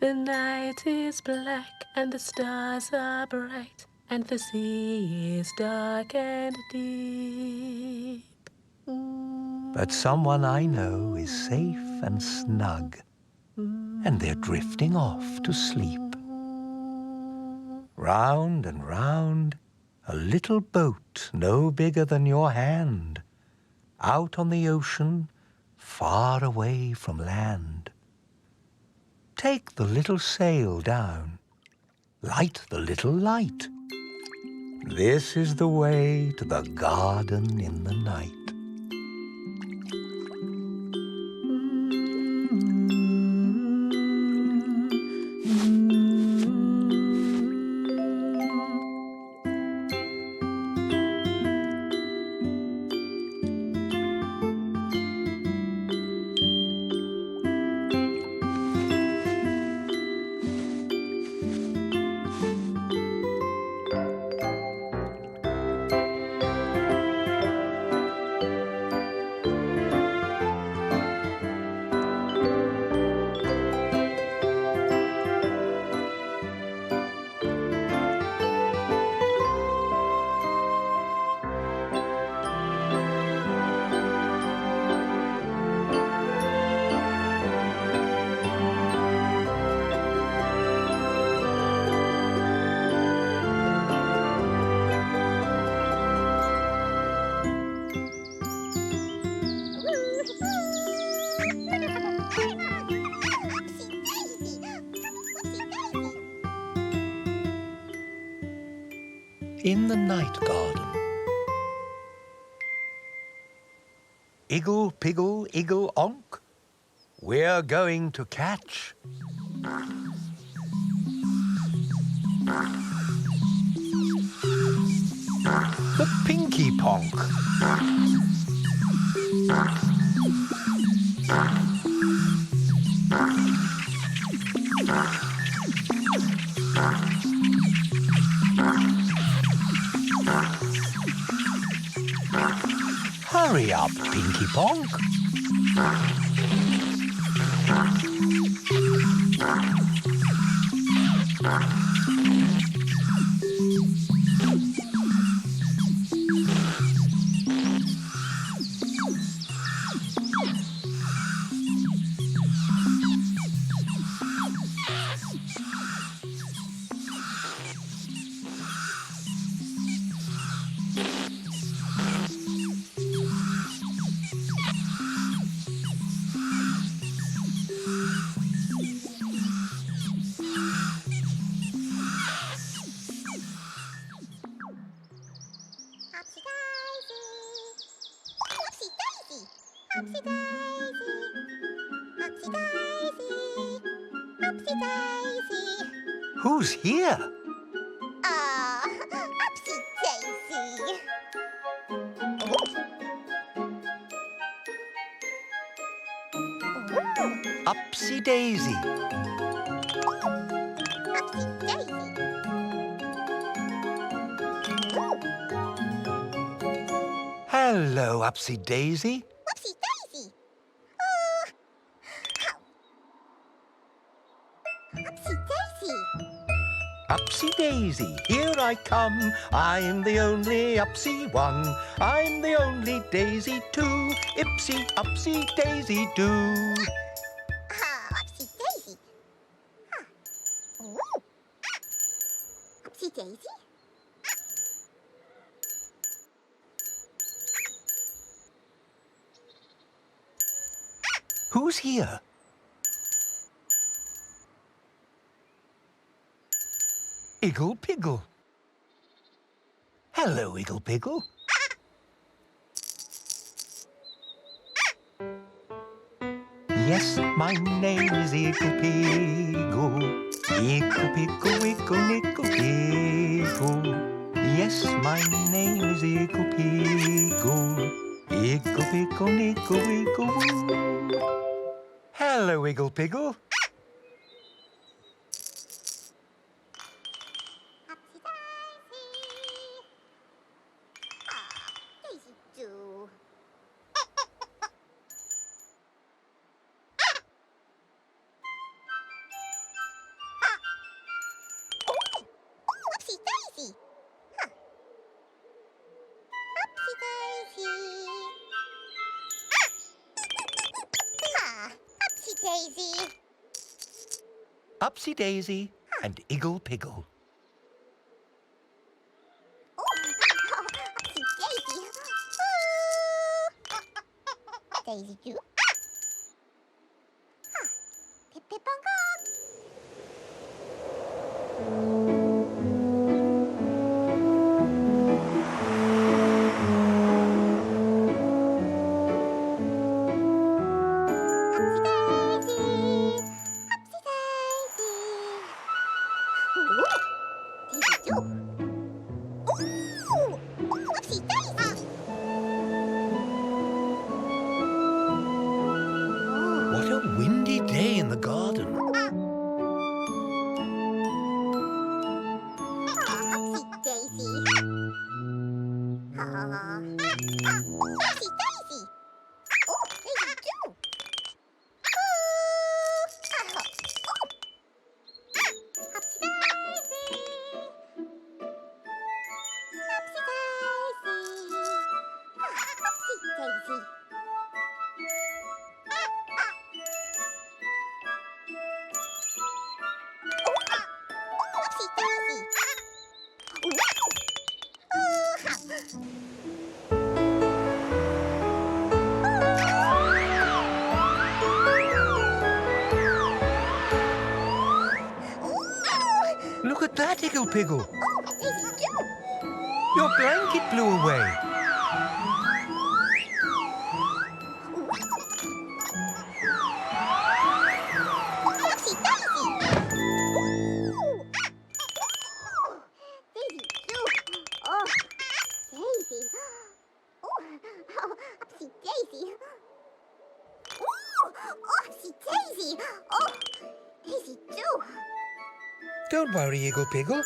The night is black and the stars are bright, and the sea is dark and deep. But someone I know is safe and snug, and they're drifting off to sleep. Round and round, a little boat no bigger than your hand, out on the ocean, far away from land. Take the little sail down, light the little light. This is the way to the garden in the night. In the night garden. Igglepiggle, Igglenonk, we're going to catch the Pinky Ponk. Hurry up, Pinky Ponk. Upsy Daisy, Upsy Daisy, Upsy Daisy. Who's here? Upsy Daisy. Upsy Daisy. Upsy Daisy. Hello, Upsy Daisy. Upsy Daisy. Upsy Daisy. Upsy Daisy, here I come. I'm the only Upsy one. I'm the only Daisy too. Ipsy, Upsy Daisy do. Upsy Daisy. Upsy Daisy. Who's here? Igglepiggle. Hello, Igglepiggle. Yes, my name is Igglepiggle. Igglepiggle, wiggle, nickle, piggle. Yes, my name is Igglepiggle. Igglepiggle, nickle, wiggle, woo. Hello, Igglepiggle. Daisy do. Daisy. Upsy Daisy and Igglepiggle. Upsy Daisy. Daisy do. Pip pip on cock. What a windy day in the garden. Upsy Daisy. Upsy Daisy. Oh, Daisy too. Upsy Daisy. Upsy Daisy. Upsy Daisy. Upsy Daisy. Look at that, Igglepiggle. Daisy too. Your blanket blew away. Upsy Daisy. Daisy too. Oh, Daisy. Oh, Upsy Daisy. Upsy Daisy. Oh, Daisy too. Don't worry, Igglepiggle.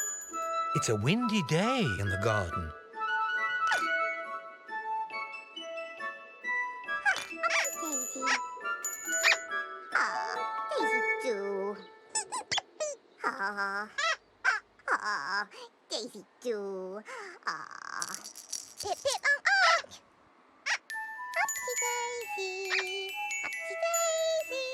It's a windy day in the garden. Daisy. Daisy too. Daisy too. Pip pip on up. Upsy Daisy. Upsy Daisy.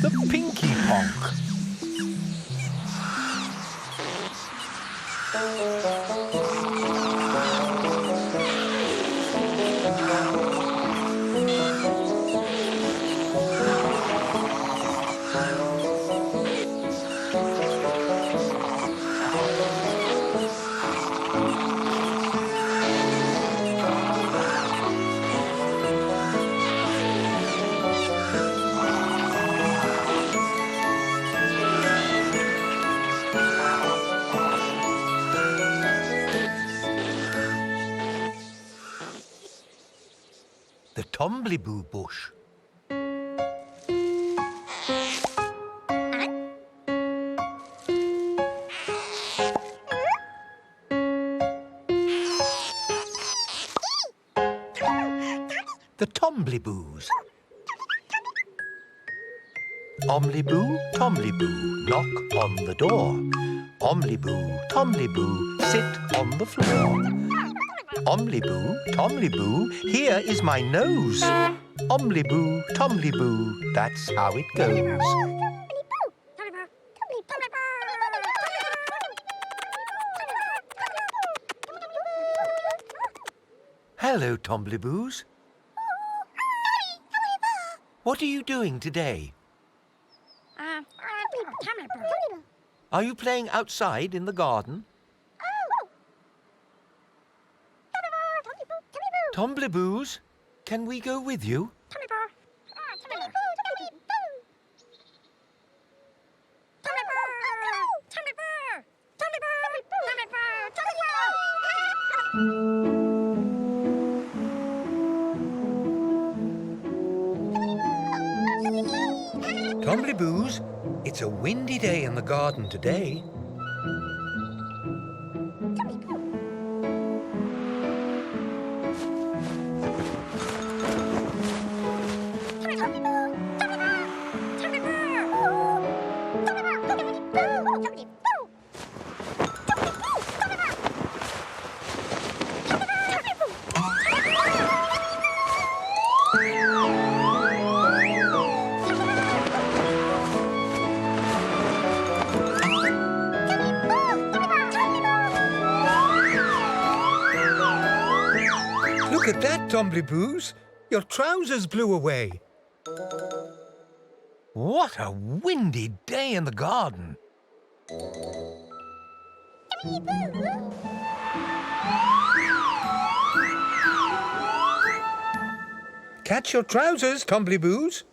The Pinky Ponk. The Tombliboo bush. The Tombliboos. Ombliboo, Tombliboo, knock on the door. Ombliboo, Tombliboo, sit on the floor. Ombliboo, Tombliboo, here is my nose. Ombliboo, Tombliboo, that's how it goes. Hello, Tombliboos. What are you doing today? Are you playing outside in the garden? Tombliboos, can we go with you? Tombliboos, it's a windy day in the garden today. Look at that, Tombliboos. Your trousers blew away. What a windy day in the garden. Catch your trousers, Tombliboos.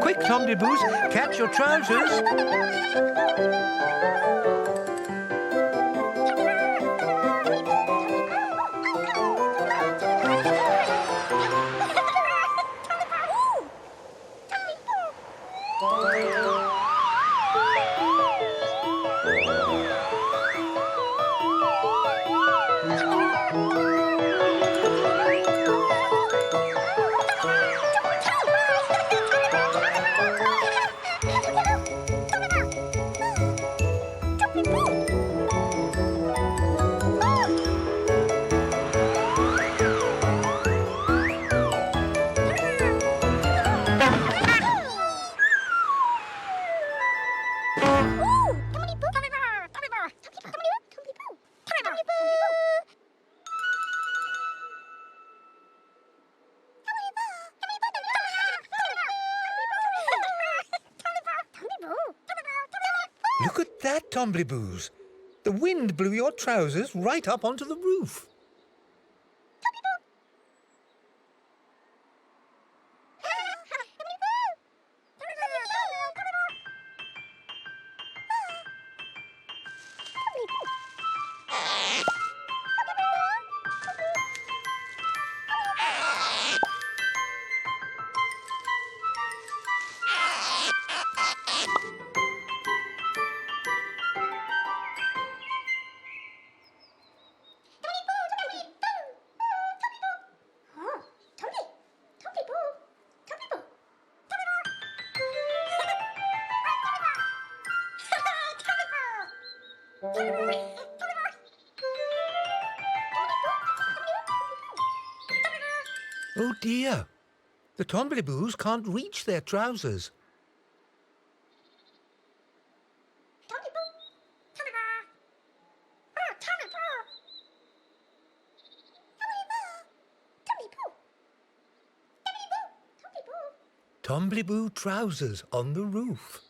Quick, Tombliboos, catch your trousers. Look at that, Tombliboos. The wind blew your trousers right up onto the roof. Oh dear, the Tombliboos can't reach their trousers. Tombliboo trousers on the roof.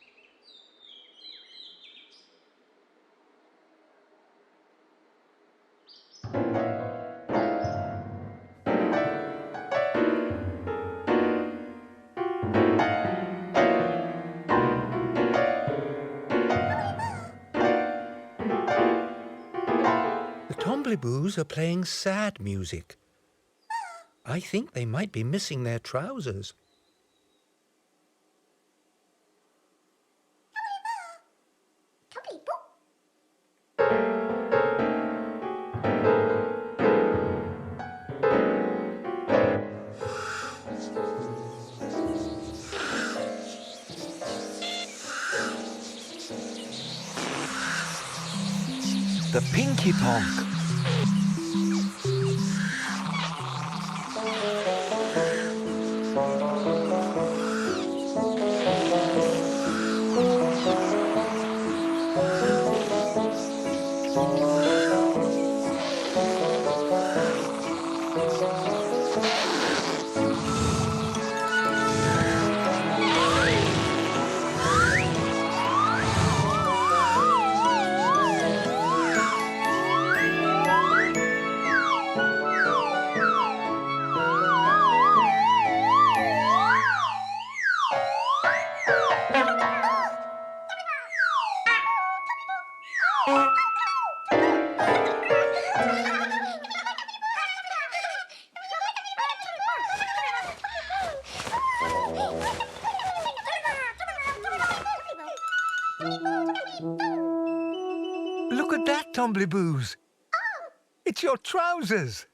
The Tombliboos are playing sad music. I think they might be missing their trousers. the Pinky Ponk. Look at that, Tombliboos. It's your trousers.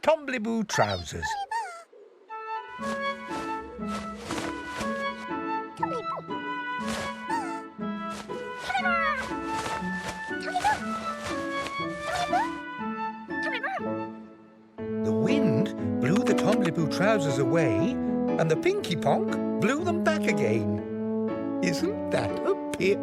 Tombliboo trousers. The wind blew the Tombliboo trousers away, and the Pinky Ponk blew them back again. Isn't that a pip?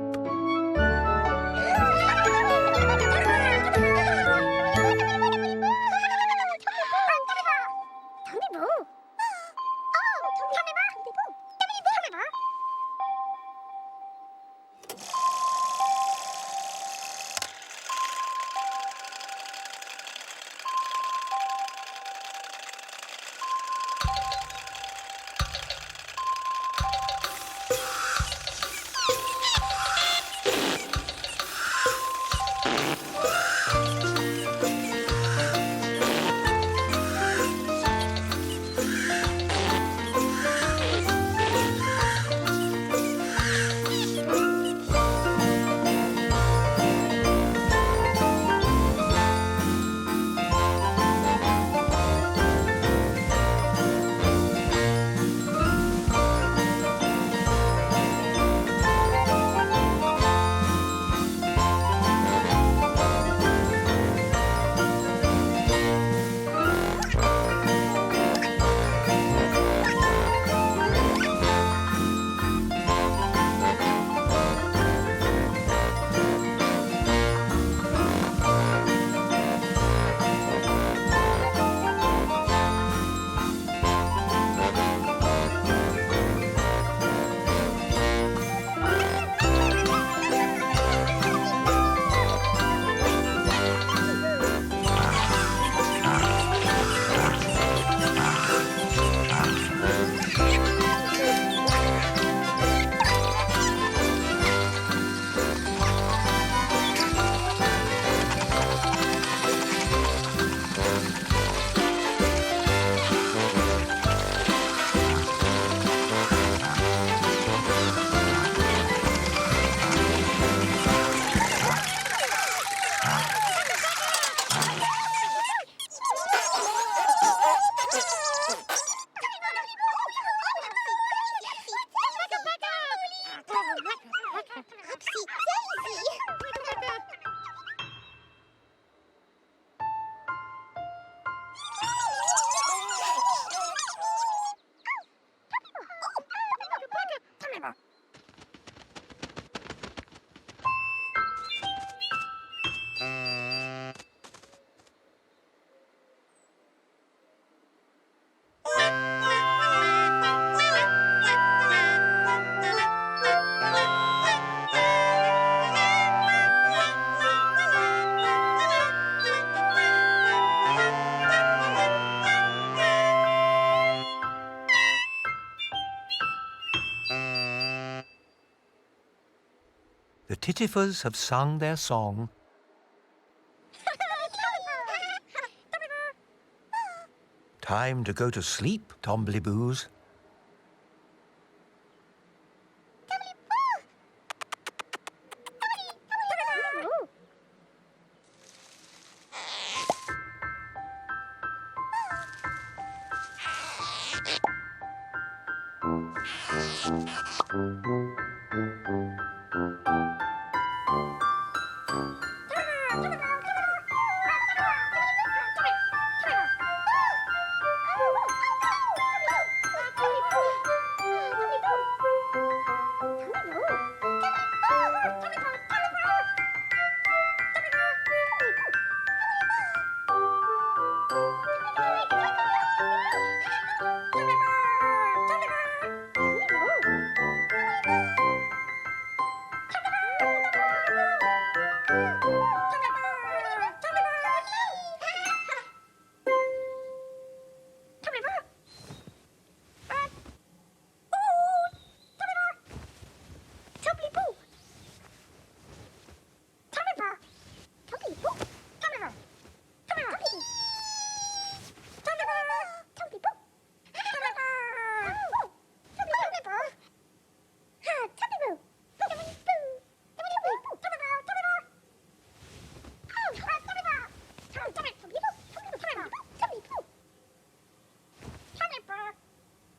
The Tittifers have sung their song. Time to go to sleep, Tombliboos.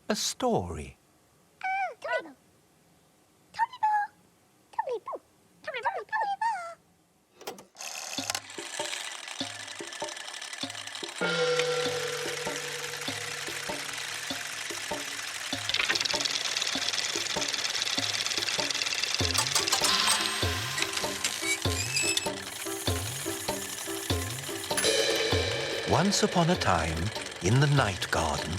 A story. Once upon a time, in the night garden,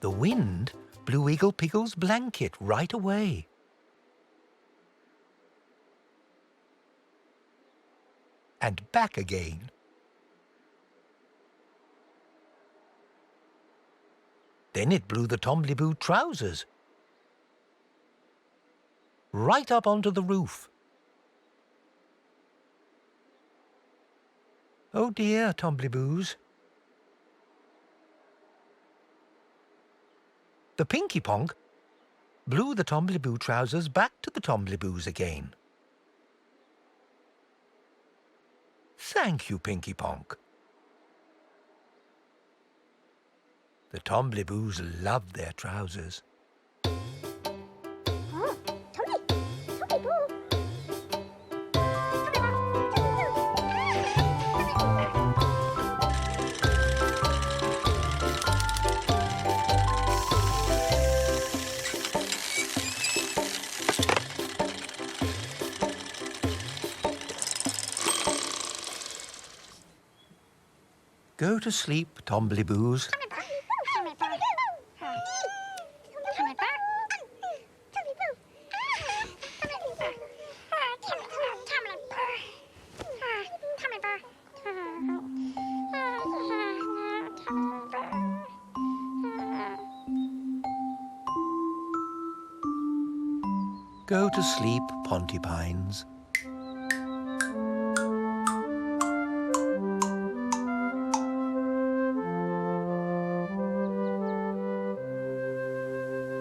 the wind blew Igglepiggle's blanket right away. And back again. Then it blew the Tombliboo trousers right up onto the roof. Oh dear, Tombliboos. The Pinky Ponk blew the Tombliboo trousers back to the Tombliboos again. Thank you, Pinky Ponk. The Tombliboos love their trousers. Go to sleep, Tombliboos. Go to sleep, Pontipines.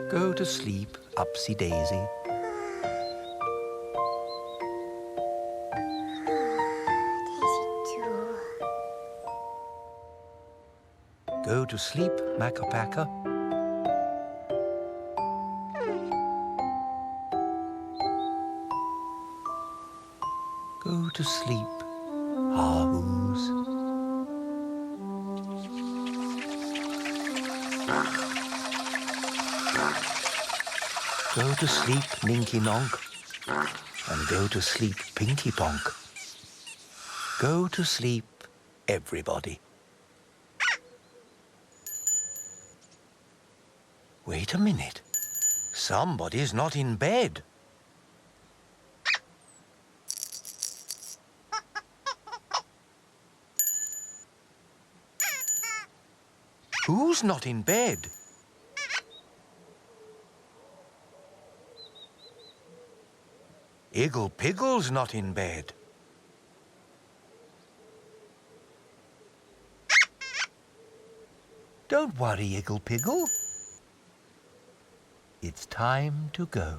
Go to sleep, Upsy Daisy. Go to sleep, Pakka. Go to sleep, Hahoos. Go to sleep, Ninky Nonk. And go to sleep, Pinky Ponk. Go to sleep, everybody. Wait a minute. Somebody's not in bed. Who's not in bed? Igglepiggle's not in bed. Don't worry, Igglepiggle. It's time to go.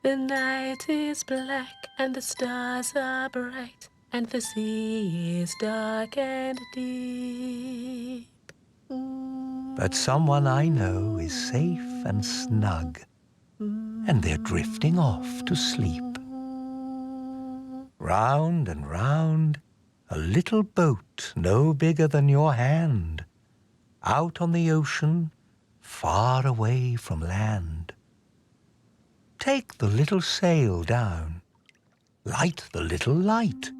The night is black and the stars are bright, and the sea is dark and deep. But someone I know is safe and snug, and they're drifting off to sleep. Round and round, a little boat no bigger than your hand, out on the ocean, far away from land. Take the little sail down, light the little light.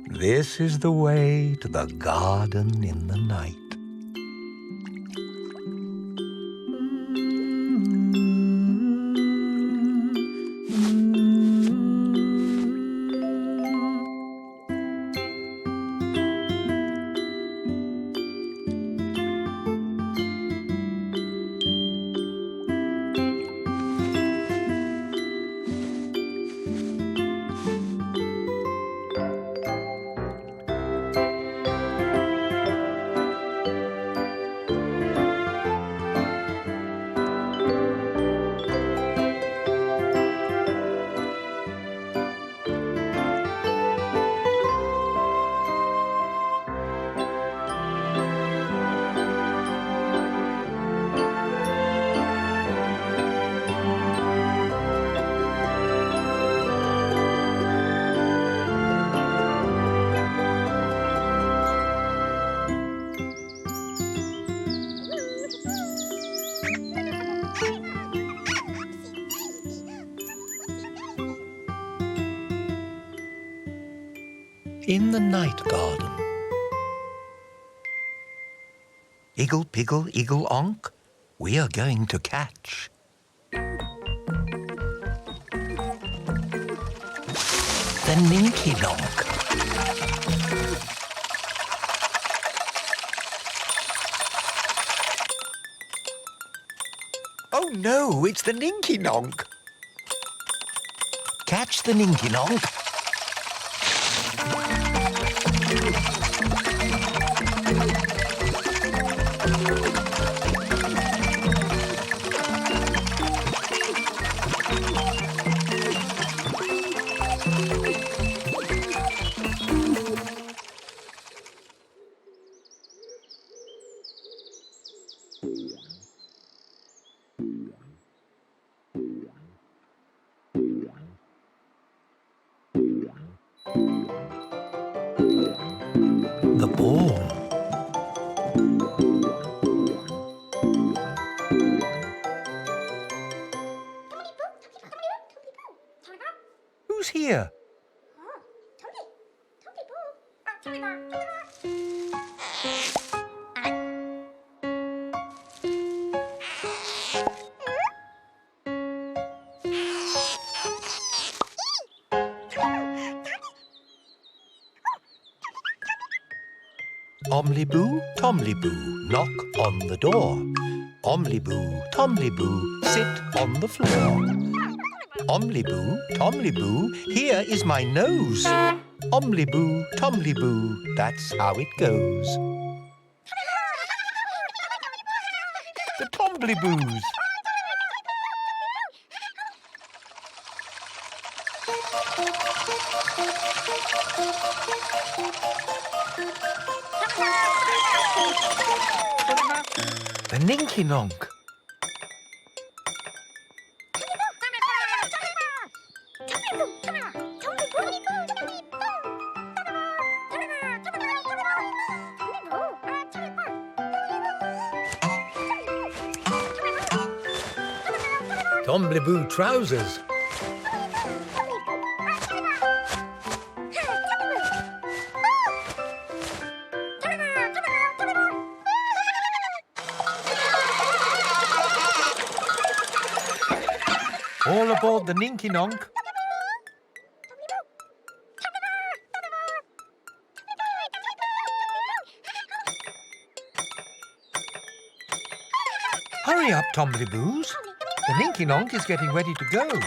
This is the way to the garden in the night. In the night garden. Igglepiggle, Iggle-onk, we are going to catch the Ninky Nonk. Oh no, it's the Ninky Nonk. Catch the Ninky Nonk. Tombliboo, Tombliboo, knock on the door. Tombliboo, Tombliboo, sit on the floor. Tombliboo, Tombliboo, here is my nose. Tombliboo, Tombliboo, that's how it goes. The Tombliboos. The Ninky Nonk. Tombliboo trousers. All aboard the Ninky Nonk. Hurry up, Tombliboos. The Ninky Nonk is getting ready to go.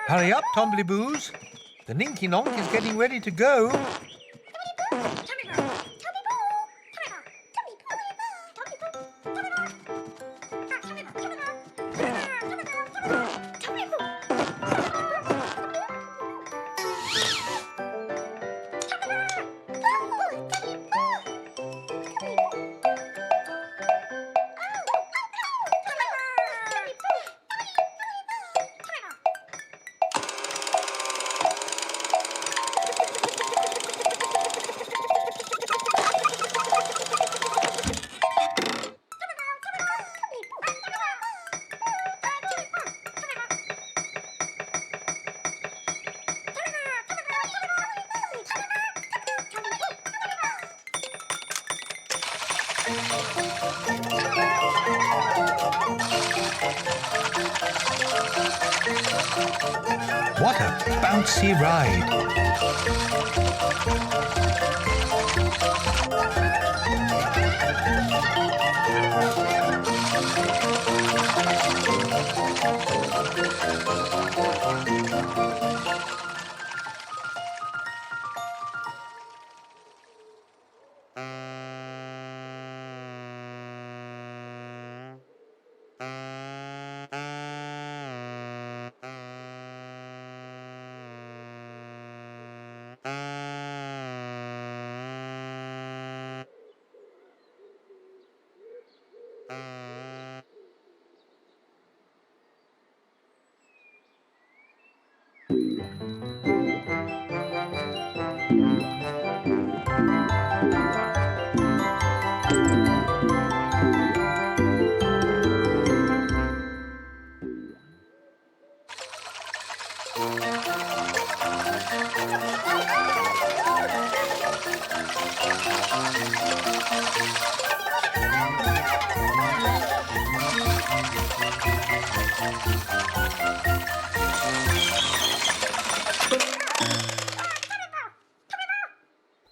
Hurry up, Tombliboos. The Ninky Nonk is getting ready to go. What a bouncy ride!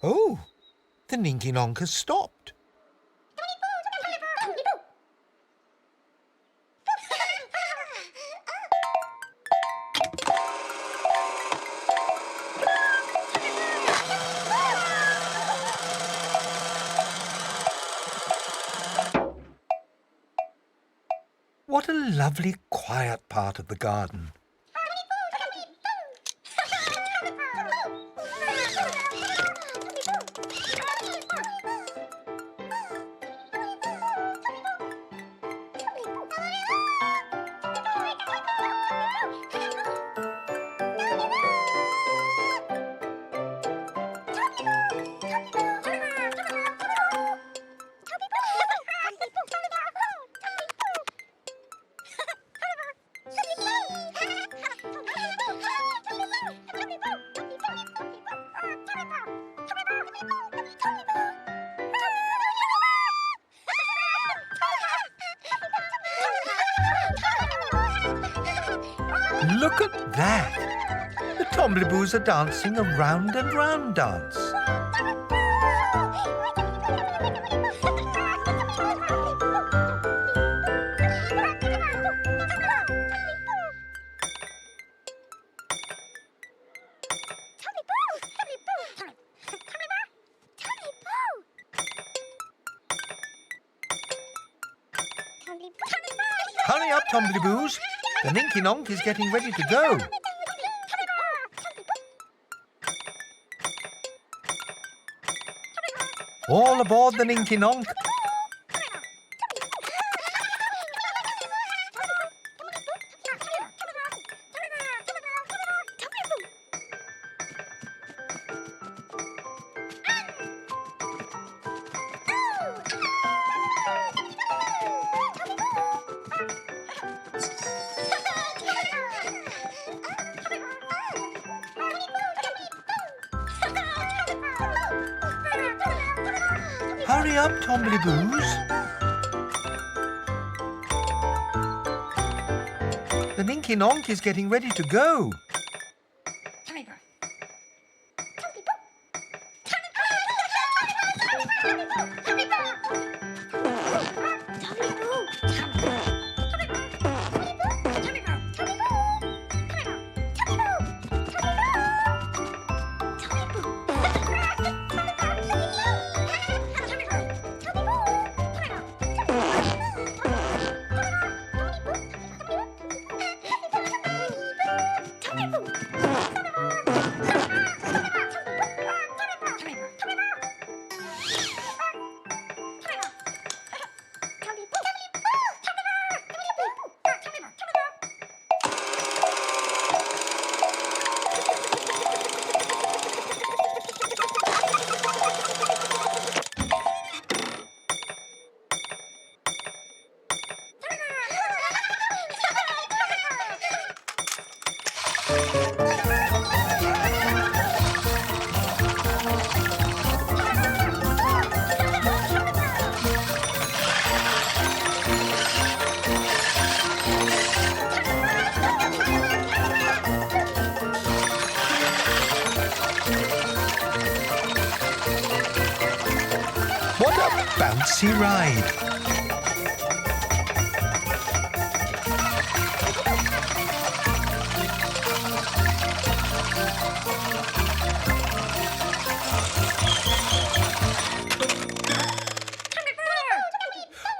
Oh, the Ninky Nonk has stopped. What a lovely, quiet part of the garden. Look at that! The Tombliboos are dancing a round and round dance. Hurry up, Tombliboos! The Ninky Nonk is getting ready to go. All aboard the Ninky Nonk. Hurry up, Tombliboos. The Ninky Nonk is getting ready to go. What a bouncy ride!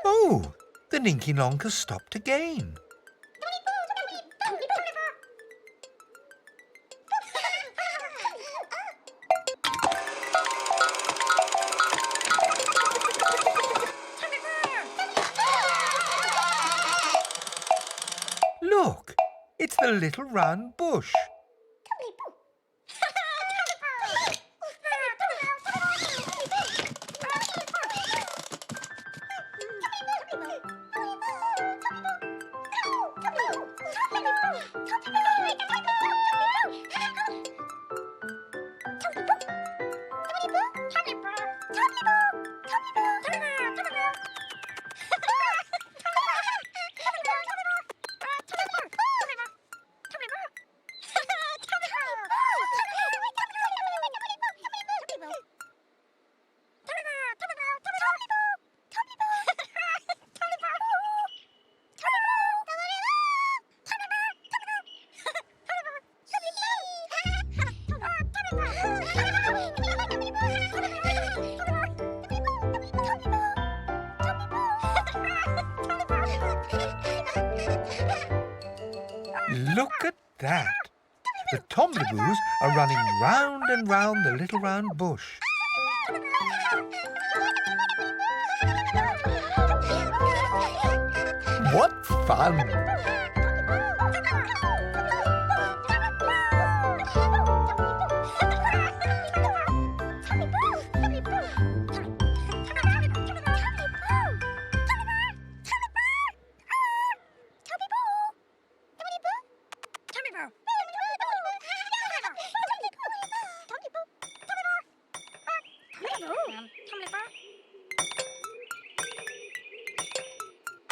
Oh, the Ninky Nonk has stopped again. Look, it's the little round bush. Look at that! The Tombliboos are running round and round the little round bush. What fun!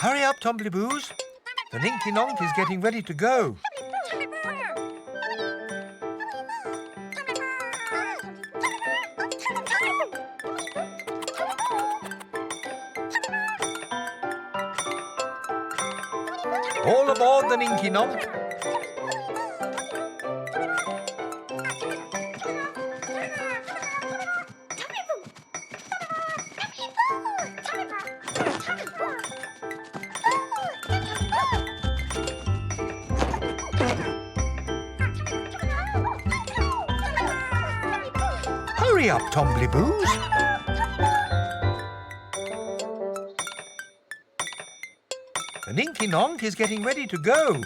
Hurry up, Tombliboos. The Ninky Nonk is getting ready to go. All aboard the Ninky Nonk. Hurry up, Tombliboos. The Ninky Nonk is getting ready to go.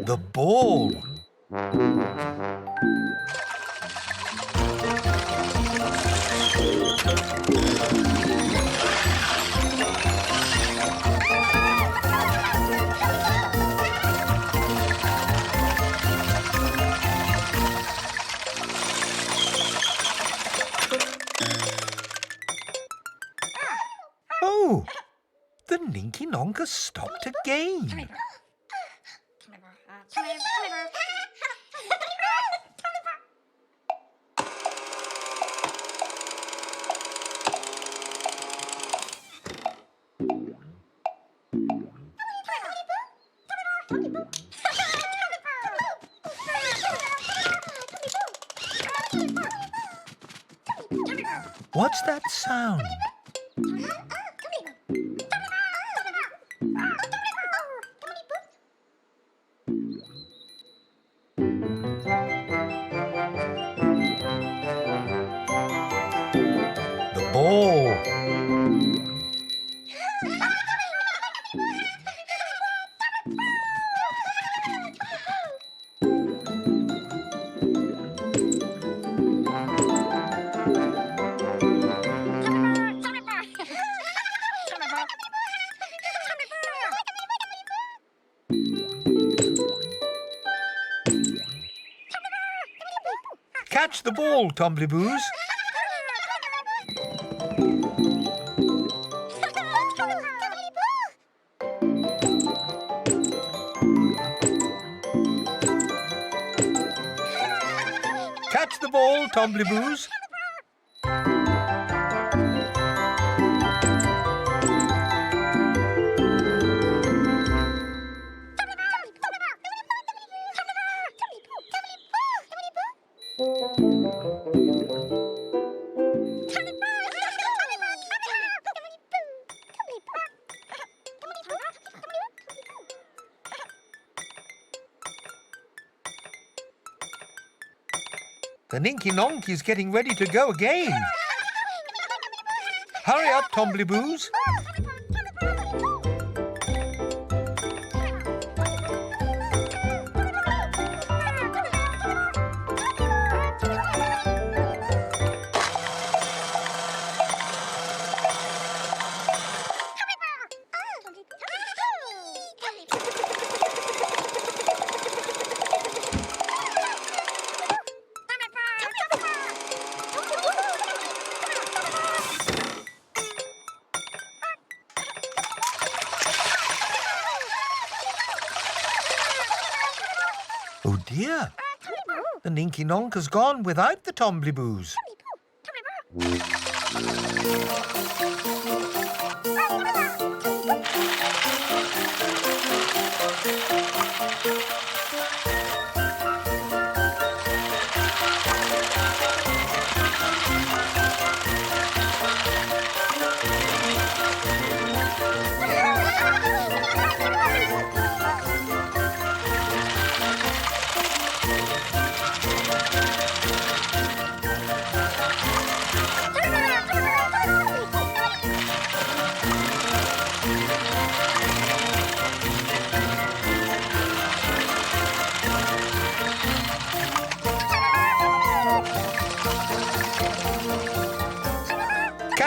The ball. Oh, the Ninky Nonk has stopped again. What's that sound? The ball. Catch the ball, Tombliboos. Catch the ball, Tombliboos. The Ninky Nonk is getting ready to go again. Hurry up, Tombliboos. Oh dear, the Ninky Nonk has gone without the Tombliboos.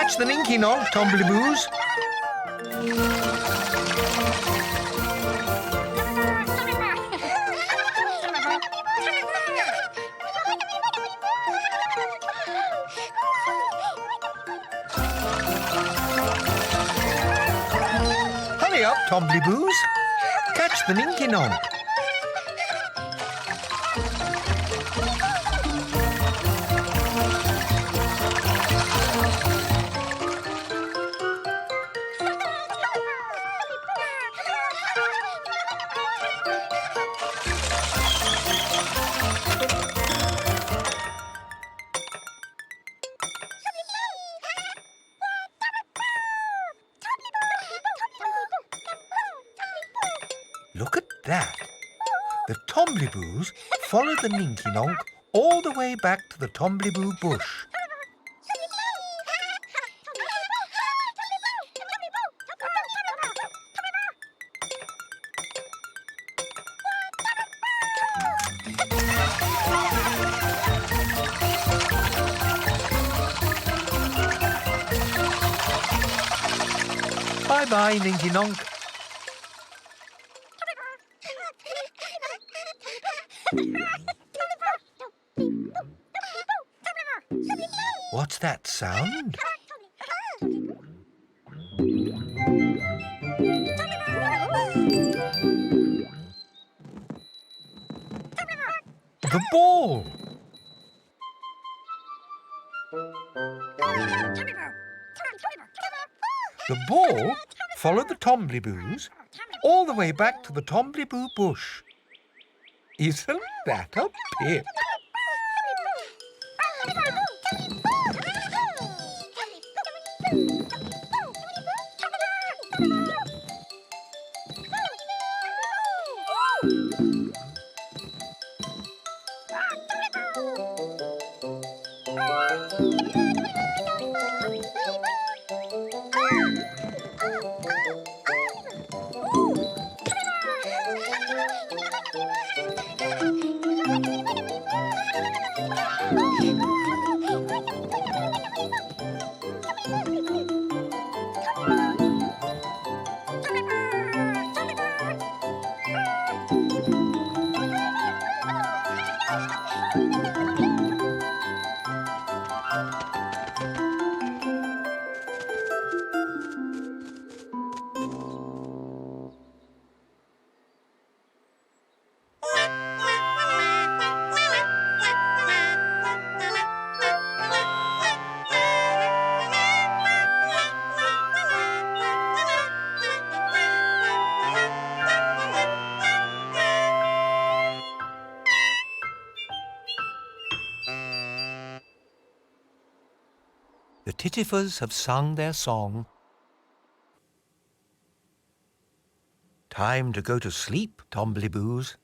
Catch the Ninky Nonk, Tombliboos. Hurry up, Tombliboos. Catch the Ninky Nonk. Look at that. The Tombliboos followed the Ninky Nonk all the way back to the Tombliboo bush. Bye-bye, Ninky Nonk. What's that sound? The ball! The ball followed the Tombliboos all the way back to the Tombliboo bush. Isn't that a pip? The Tittifers have sung their song. Time to go to sleep, Tombliboos.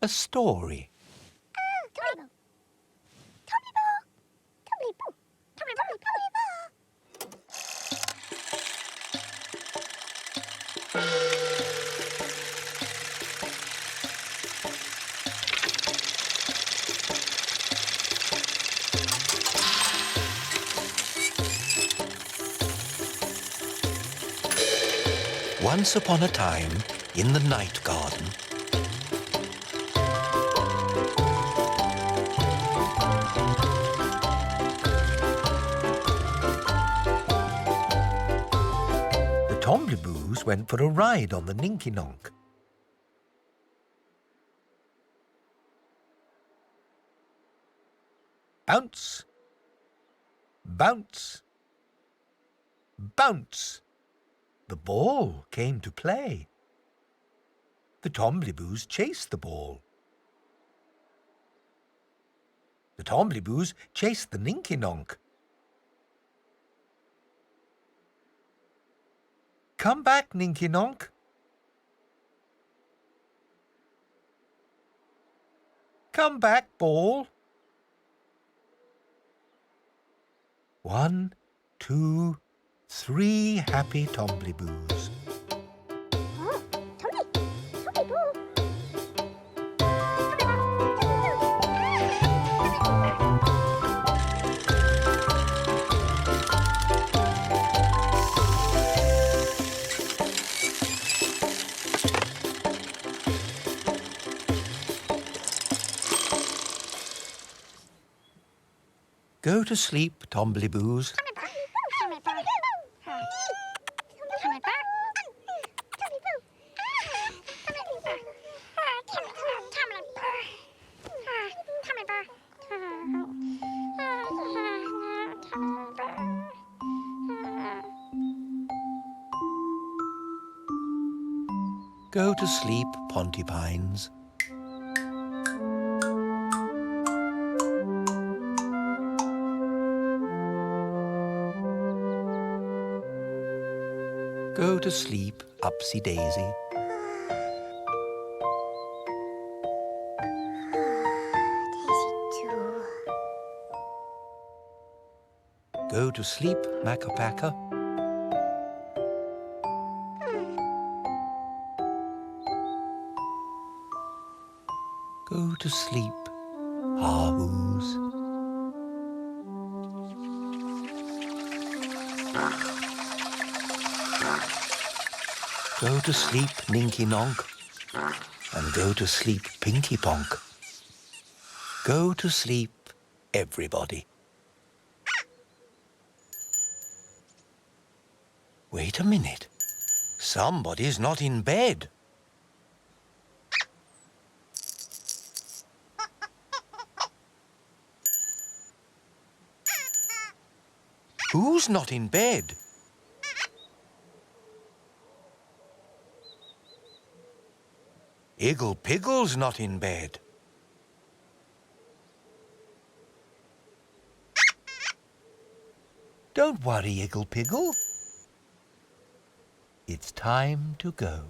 A story. Once upon a time, in the night garden, the Tombliboos went for a ride on the Ninky Nonk. Bounce, bounce, bounce. The ball came to play. The Tombliboos chased the ball. The Tombliboos chased the Ninky Nonk. Come back, Ninky Nonk. Come back, ball. 1, 2, 3 happy Tombliboos. Oh, Tombliboo. Go to sleep, Tombliboos. Go to sleep, Pontipines. Go to sleep, Upsy Daisy. Daisy too. Go to sleep, Pakka. Go to sleep, Hahoos. Go to sleep, Ninky Nonk. And go to sleep, Pinky Ponk. Go to sleep, everybody. Wait a minute. Somebody's not in bed. Who's not in bed? Igglepiggle's not in bed. Don't worry, Igglepiggle. It's time to go.